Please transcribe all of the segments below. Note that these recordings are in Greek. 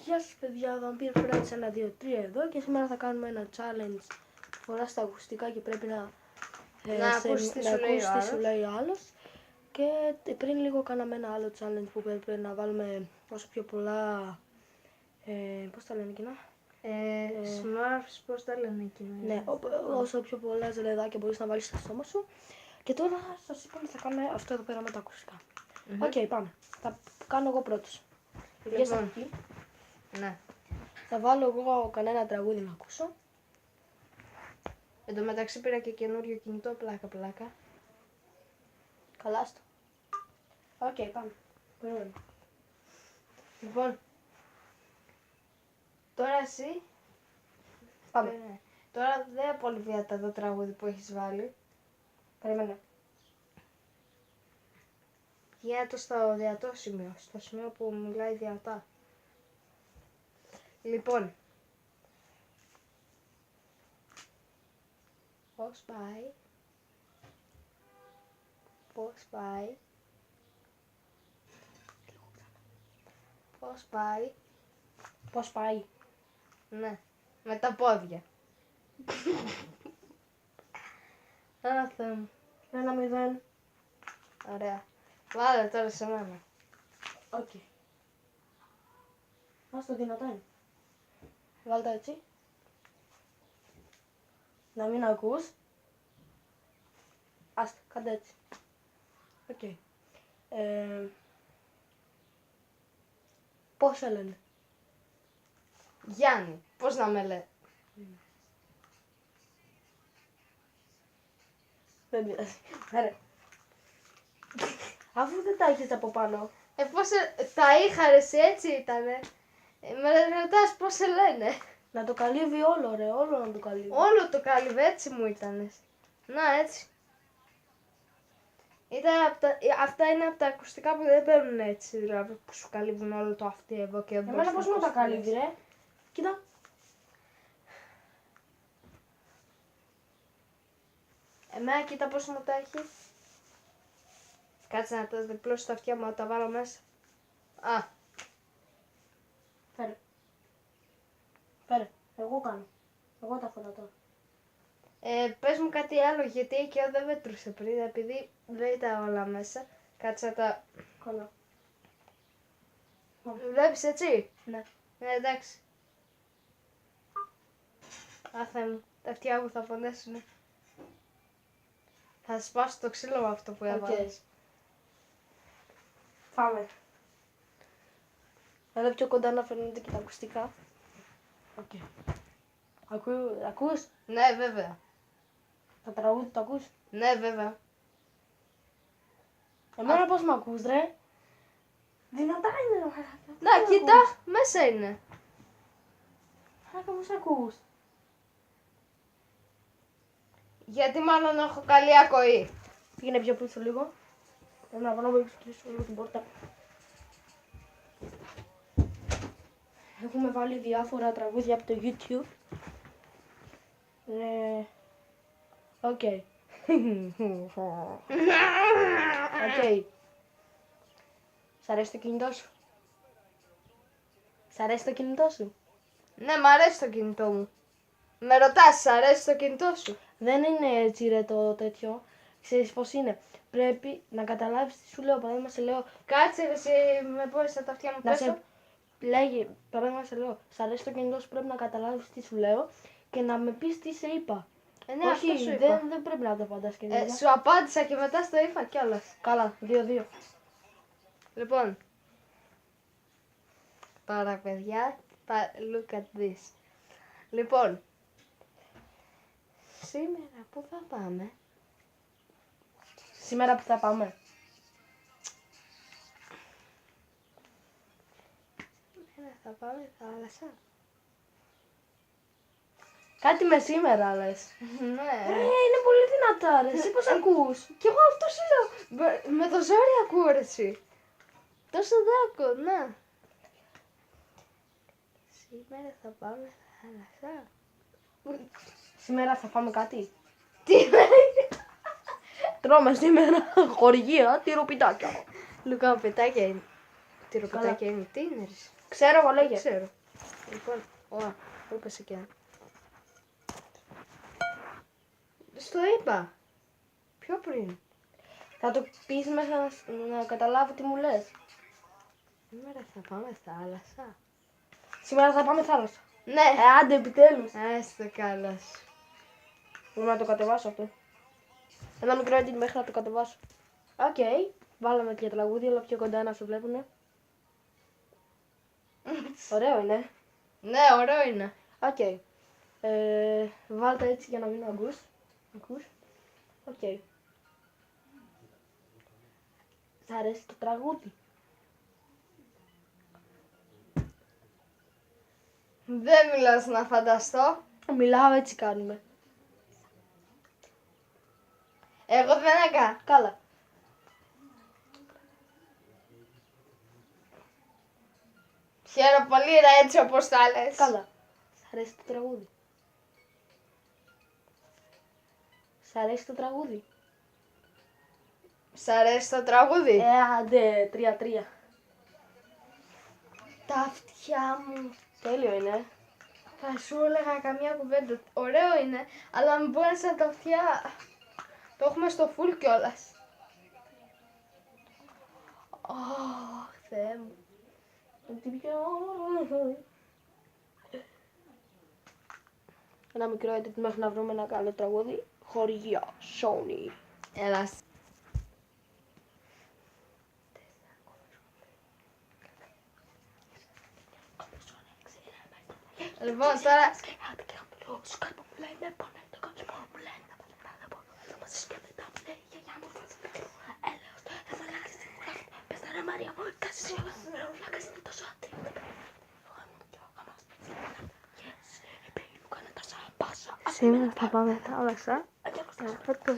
Γεια σας παιδιά, Vampire Friends 1, 2, 3 εδώ και σήμερα θα κάνουμε ένα challenge που φοράς τα ακουστικά και πρέπει να ακούσεις τι σου λέει ο άλλος. Και πριν λίγο κάναμε ένα άλλο challenge που πρέπει να βάλουμε όσο πιο πολλά, πώς τα λένε εκείνα? Smurfs, πώς τα λένε εκείνα? Ναι, όσο πιο πολλά ζελεδάκια μπορείς να βάλεις στο στόμα σου. Και τώρα σας είπαμε θα κάνουμε αυτό εδώ πέρα με τα ακουστικά. Οκ, πάμε. Θα κάνω εγώ πρώτος. Λοιπόν, ναι. Θα βάλω εγώ κανένα τραγούδι να ακούσω. Εν τω μεταξύ πήρα και καινούριο κινητό, πλάκα. Καλά στο. Οκ, πάμε. Περίμενε. Λοιπόν, τώρα εσύ. Πάμε. Τώρα δεν είναι πολύ δυνατά το τραγούδι που έχεις βάλει. Περίμενε. Γίνεται στο δυνατό σημείο, στο σημείο που μιλάει δυνατά. Λοιπόν, πώς πάει, Πώς πάει? Ναι, με τα πόδια. Άρα Θεέ μου. 1-0. Ωραία. Βάλε τώρα σε μένα. Οκ. Ας το δυνατά είναι. Βάλτε έτσι. Να μην ακούς. Ας το, κάντε έτσι. Οκ. Πώς σε λένε? Γιάννη, πώς να με λέει? Δεν πειράζει. Άρα. Αφού δεν τα έχεις από πάνω. Τα είχα ρε, έτσι ήτανε. Με ρωτάς πώς σε λένε. Να το καλύβει όλο ρε, όλο να το καλύβει. Όλο το κάλυβε, έτσι μου ήτανε. Να, έτσι. Αυτά είναι από τα ακουστικά που δεν παίρνουν έτσι, δηλαδή που σου καλύβουν όλο το αυτί εδώ και μπροστά. Εμένα πώς μου τα καλύβει ρε. Κοίτα. Εμένα κοίτα πώς μου τα έχει. Κάτσε να τα διπλώσω στα αυτιά μου να τα βάλω μέσα. Α. Φέρε. Εγώ κάνω. Εγώ τα φοράω τώρα. Πες μου κάτι άλλο, γιατί εκεί δεν μέτρουσε πριν, επειδή δεν ήταν όλα μέσα. Κάτσε να τα... Καλά. Βλέπεις έτσι? Ναι. Εντάξει. Θεέ μου, τα αυτιά μου θα πονέσουνε. Θα σπάσω το ξύλο με αυτό που έβαλες. Πάμε. Έλα πιο κοντά να φαίνονται και τα ακουστικά. Οκ. Ακούς? Ναι, βέβαια. Τα τραγούδι το ακούς? Ναι, βέβαια. Εμένα πώς μ' ακούς ρε? Δυνατά είναι ρε. Να, κοίτα, μέσα είναι. Άρα πώς ακούς? Γιατί μάλλον έχω καλή ακοή. Πήγαινε πιο πίσω λίγο. Πρέπει να πάω να κλείσω λίγο την πόρτα. Έχουμε βάλει διάφορα τραγούδια από το YouTube. Οκ. Οκ. Σ' αρέσει το κινητό σου? Σ' αρέσει το κινητό σου? Ναι, μ' αρέσει το κινητό μου. Με ρωτάς, σ' αρέσει το κινητό σου? Δεν είναι έτσι ρε το τέτοιο. Ξέρεις πώς είναι. Πρέπει να καταλάβεις τι σου λέω. Παράδειγμα σε λέω. Κάτσε ρε, εσύ με πόρισαν τα αυτιά μου πέσω. Λέγε, παράδειγμα σε λέω. Σ' αρέσει το κινητό σου, πρέπει να καταλάβεις τι σου λέω και να με πεις τι σε είπα. Ναι, όχι, αυτό σου είπα. δεν πρέπει να το απαντάς και δεν Σου απάντησα και μετά στο είπα κιόλας. Καλά, 2-2. Λοιπόν. Τώρα παιδιά, look at this. Λοιπόν. Σήμερα πού θα πάμε? Σήμερα που θα πάμε? Σήμερα θα πάμε θάλασσα. Κάτι με σήμερα λες. Ναι. Είναι πολύ δυνατά ρε. Εσύ πώς ακούς? Κι εγώ αυτό σου λέω. Με το ζόρι ακούω ρε εσύ. Τόσο δεν ακούω, να. Σήμερα θα πάμε θάλασσα. Σήμερα θα φάμε κάτι? Τι λέει? Τρώμε σήμερα χορηγία τυροπιτάκια. Λουκά, πιτάκια είναι. Τυροπιτάκια είναι. Τι είναι ρε? Ξέρω εγώ λέγε. Δεν ξέρω. Λοιπόν, πού είπες εκεί. Στο είπα. Πιο πριν. Θα το πεις μέχρι να καταλάβω τι μου λες. Σήμερα θα πάμε θάλασσα. Σήμερα θα πάμε θάλασσα. Ναι. Άντε επιτέλους. Έστε καλώς. Μπορώ να το κατεβάσω αυτό. Ένα μικρό edit μέχρι να το κατεβάσω. Οκ. Βάλαμε και τραγούδι, αλλά πιο κοντά να σε βλέπουνε. Ωραίο είναι. Ναι, ωραίο είναι. Οκ. Βάλτε έτσι για να μην ακούς. Οκ. Σ' αρέσει το τραγούδι. Δεν μιλάς να φανταστώ. Μιλάω, έτσι κάνουμε. Εγώ δεν έκανα. Καλά. Χαίρομαι πολύ ρε, έτσι όπως τα λες. Καλά. Σ' αρέσει το τραγούδι. Σ' αρέσει το τραγούδι. Σ' αρέσει το τραγούδι. Άντε, 3-3. Τα αυτιά μου. Τέλειο είναι. Θα σου έλεγα καμιά κουβέντα. Ωραίο είναι, αλλά μην μπορείς να τα αυτιά. Το έχουμε στο full κιόλας. Θεέ μου. Ένα μικρό edit μέχρι να βρούμε ένα καλό τραγούδι. Χορηγία Sony. Έλα. Λοιπόν, τώρα... Σήμερα θα πάμε θάλασσα.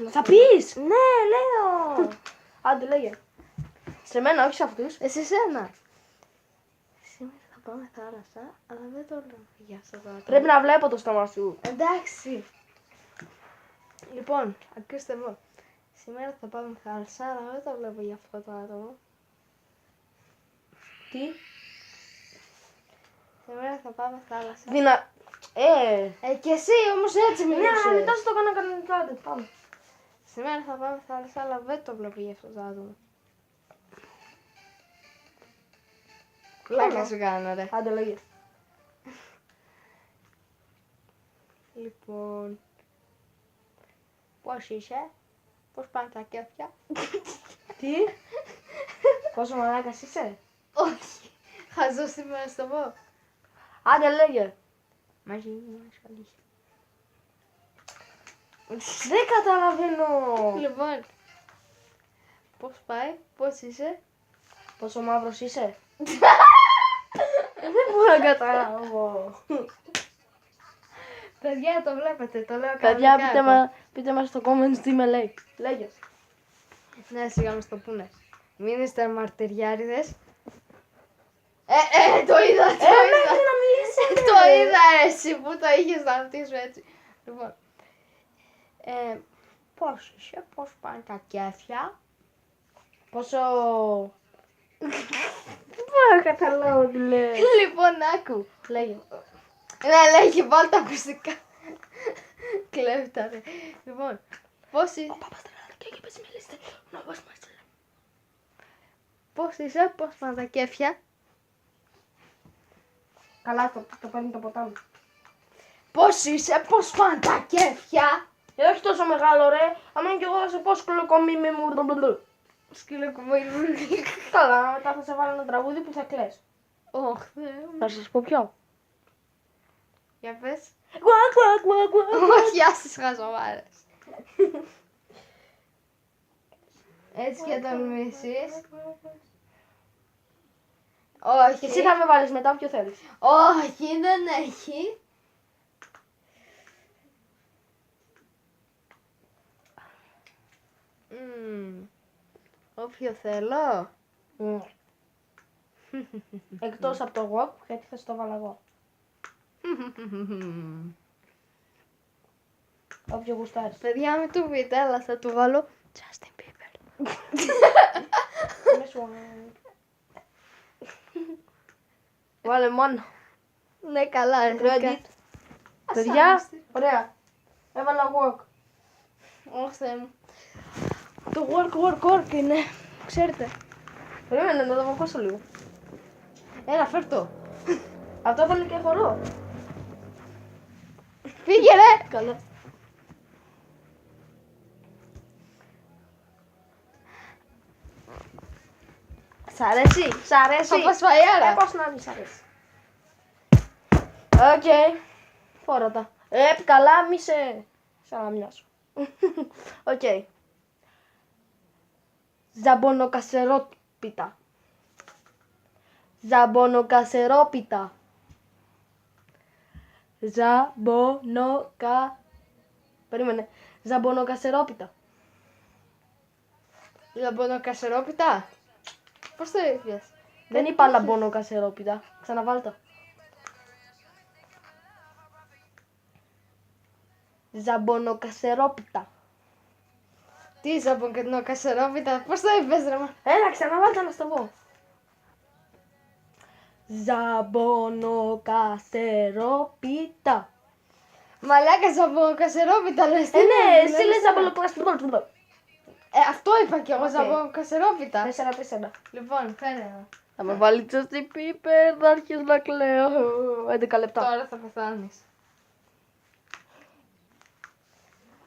Θα πεις! Ναι, λέω. Άντε λέγε. Σε μένα, όχι σε αυτούς. Σε σένα. Σήμερα θα πάμε θάλασσα, αλλά δεν το λέω για αυτό το άτομο. Πρέπει να βλέπω το στόμα σου. Εντάξει. Λοιπόν, ακούστε εδώ. Σήμερα θα πάμε θάλασσα, αλλά δεν το βλέπω για αυτό το άτομο. Τι? Σήμερα θα πάμε θάλασσα. Κι εσύ όμως έτσι μιλούσες. Ναι, μετά σου το έκανα κανονικά. Πάμε. Σήμερα θα πάμε θάλασσα, αλλά δεν το βλέπω για αυτό το άτομο. Πλάκα σου κάνω ρε. Άντε λέγε. Λοιπόν, πώς είσαι, πώς πάνε τα κέφια. Τι? Πόσο μαλάκας είσαι? Όχι, χαζό σήμερα στο πω. Άντε λέγε. Μαζί μου ασφαλής. Δεν καταλαβαίνω. Λοιπόν, πώς πάει, πώς είσαι. Πόσο μαύρος είσαι? Δεν μπορώ να καταλάβω. Παιδιά, το βλέπετε, το λέω Παιδιά, κανονικά. πείτε μας στο comments τι με λέει. Λέγε. Ναι, σιγά μας το πούνε. Μην είστε μαρτυριάριδες. Το είδα, το είδα. να μιλήσει. Το είδα εσύ που το είχες να ρωτήσω έτσι. Λοιπόν, πώς είσαι, πώς πάνε τα κέφια. Πόσο... Δεν μπορώ να καταλάβω τι λέει. Λοιπόν, άκου. Λέγε. Ναι, λέγει, βάλ' τα ακουστικά. Κλέφτα, ρε. Λοιπόν, πώς είσαι. Πώς είσαι, πώς πάνε τα κέφια. Καλά, το παίρνει το ποτάμι. Πώς είσαι, πώς πάνε τα κέφια. Όχι τόσο μεγάλο ρε. Άμα είναι κι εγώ θα σε πω σκυλοκομί με μου. Σκυλοκομμή. Καλά, μετά θα σε βάλω ένα τραγούδι που θα κλαις. Ωχ, Θεέ μου. Θα σας πω ποιο. Για πες. Γουα. Όχι, ας τις χαζομάρες. Έτσι και τον μισείς. Όχι. Και εσύ θα με βάλεις μετά όποιο θέλεις. Όχι, δεν έχει. Όποιο θέλω. Εκτός από το walk, γιατί θα στο βάλω εγώ. Όποιο γουστάρεις. Παιδιά, μην του πείτε, αλλά θα του βάλω Justin Bieber. Βάλε μόνο. Ναι, καλά. Credit. Παιδιά, ωραία. Έβαλα work. Όχι, Θεέ μου. Το work είναι. Ξέρετε. Περίμενε να το βακώσω λίγο. Έλα, φέρ' το. Αυτό θέλει και χορό. Φύγε, ρε. Καλά. Σ' αρέσει, σ' αρέσει. Θα πας φαϊάρα. Πώς να μην σ' αρέσει. Οκ. Φόρα τα. Καλά, μη σε σαλαμιάσω. Οκ. Ζαμπονοκασερόπιτα. Ζαμπονοκασερόπιτα. Περίμενε. Ζαμπονοκασερόπιτα. Λαμπονοκασερόπιτα. Πώς το είπες? Δεν είπα λαμπονοκασερόπιτα. Ξαναβάλ' το. Ζαμπονοκασερόπιτα. Τι ζαμπονοκασερόπιτα, πώς το είπες, ρε μα? Έλα, ξαναβάλ' το να στο πω. Ζαμπονοκασερόπιτα. Μαλάκα, ζαμπονοκασερόπιτα λες. Ναι, εσύ λες ζαμπονοκασερόπιτα. Αυτό είπα κι εγώ, Οκ. ζαμπονοκασερόπιτα. 4-4. Λοιπόν, φέρε. Θα με βάλει Justin Bieber, θα αρχίσω να κλαίω. 11 λεπτά. Τώρα θα πεθάνεις.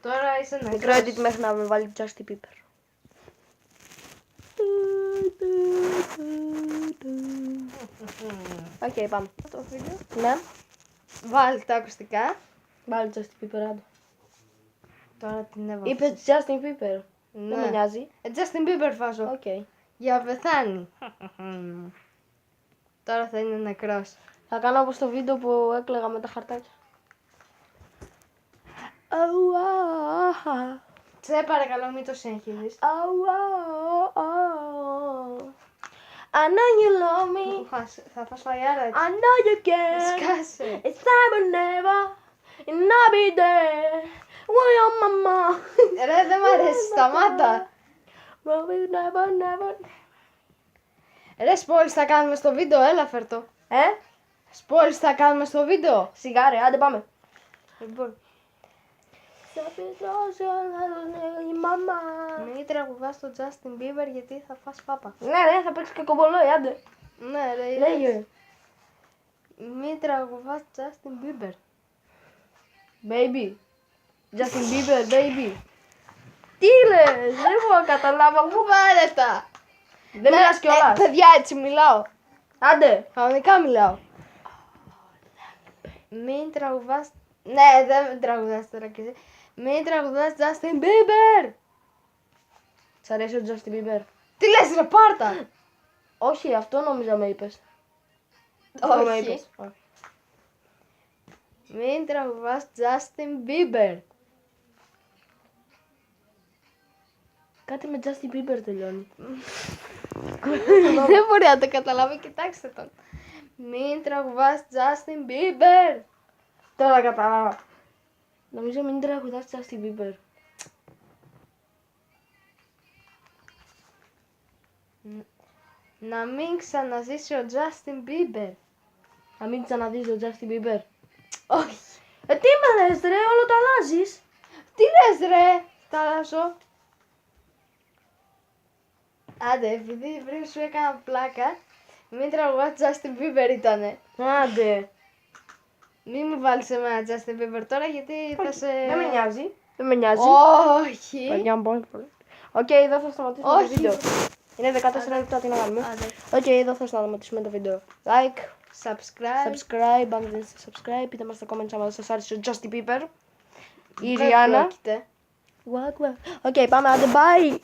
Τώρα είσαι νεκρός. Credit μέχρι να με βάλει Justin Bieber. Οκ, πάμε. Το βίντεο. Ναι, Βάλει τα ακουστικά. βάλει Justin Bieber, άντε. Τώρα την έβαλα. Είπες Justin Bieber. Ναι. Δεν με νοιάζει. Justin Bieber βάζω. Οκ. Για να πεθάνει. Τώρα θα είναι νεκρός. Θα κάνω όπως το βίντεο που έκλαιγα με τα χαρτάκια. Σε παρακαλώ μην το συγχύζεις. I know you love me. Θα φας φαγιάρα έτσι. I know you can. Σκάσε. It's time or never. And I'll be there. Will your mama? Ρε δεν μ' αρέσει, σταμάτα. Will we never, never. Ρε spoilers θα κάνουμε στο βίντεο, έλα φέρ' το. Spoilers θα κάνουμε στο βίντεο. Σιγάρε, άντε πάμε. Λοιπόν, Θα πετρώσει η μαμά. μην τραγουδάς τον Justin Bieber γιατί θα φας πάπα. Ναι, ρε, θα παίξει και κομπολόι, άντε. Ναι ρε, Λέγε. μην τραγουδάς Justin Bieber. Baby. Justin Bieber, baby. Τι λες, δεν μπορώ να καταλάβω. Πού πάρε τα. Δεν μιλάς κιόλας. Παιδιά έτσι μιλάω. Άντε. Κανονικά μιλάω. Μην τραγουδάς. Ναι, δεν τραγουδάς τώρα και εσύ. Μην τραγουδάς Justin Bieber. Σ' αρέσει ο Justin Bieber? Τι λες ρε πάρτα. Όχι, αυτό νόμιζα με είπες. Αυτό με Όχι. είπες. Μην τραγουδάς Justin Bieber. Κάτι με Justin Bieber τελειώνει. Δεν μπορεί να το καταλάβει, κοιτάξτε τον. Μην τραγουδάς Justin Bieber. Τώρα κατάλαβα. Νομίζω μην τραγουδάς Justin Bieber. Να μην ξαναζήσει ο Justin Bieber. Να μην ξαναδείς τον Justin Bieber. Όχι. Τι με λες ρε, όλο το αλλάζεις. Τι λες ρε. Τα αλλάζω. Άντε, επειδή πριν σου έκανα πλάκα, μην τραγουδάς Justin Bieber ήτανε. Άντε. Μην μου βάλεις εμένα Justin Bieber τώρα γιατί θα σε... Δεν με νοιάζει. Δεν με νοιάζει. Όχι. Παιδιά μου πόνει πολύ. Οκ, εδώ θα σταματήσουμε το Όχι. βίντεο. Είναι 14 λεπτά, τι να κάνουμε. Άντε. Οκ, εδώ θα σταματήσουμε το βίντεο. Like, Subscribe. subscribe, αν δεν είστε subscribe, πείτε μας στα comments άμα σας άρεσε ο Justin Bieber. Η Δεν Rihanna. πρόκειται. Οκ, πάμε, άντε, bye!